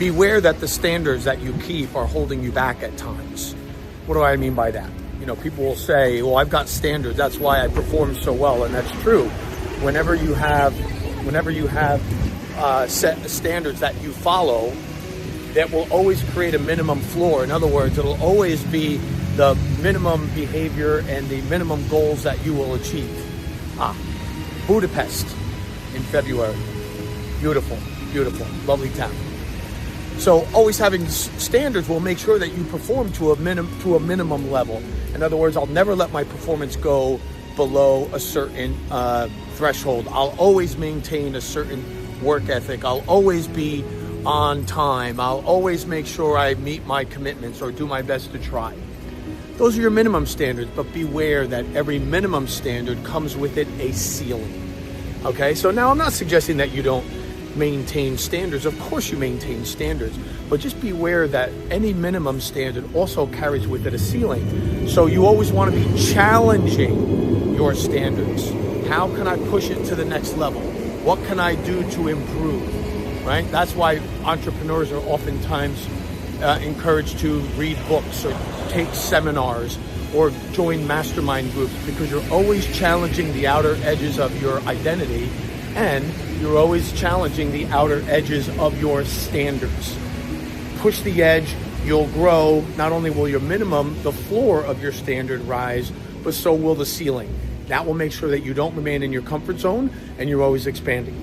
beware that the standards that you keep are holding you back at times. What do I mean by that? You know, people will say, well, I've got standards, that's why I perform so well. And that's true. Whenever you have set standards that you follow, that will always create a minimum floor. In other words, it'll always be the minimum behavior and the minimum goals that you will achieve. Budapest in February. Beautiful, beautiful, lovely town. So always having standards will make sure that you perform to a minimum level. In other words, I'll never let my performance go below a certain threshold. I'll always maintain a certain work ethic. I'll always be on time. I'll always make sure I meet my commitments or do my best to try. Those are your minimum standards, but beware that every minimum standard comes with it a ceiling. Okay, so now I'm not suggesting that you don't maintain standards. Of course you maintain standards, but just beware that any minimum standard also carries with it a ceiling. So you always want to be challenging your standards. How can I push it to the next level? What can I do to improve? Right? That's why entrepreneurs are oftentimes encouraged to read books or take seminars or join mastermind groups, because you're always challenging the outer edges of your identity, and you're always challenging the outer edges of your standards. Push the edge, you'll grow. Not only will your minimum, the floor of your standard rise, but so will the ceiling. That will make sure that you don't remain in your comfort zone and you're always expanding.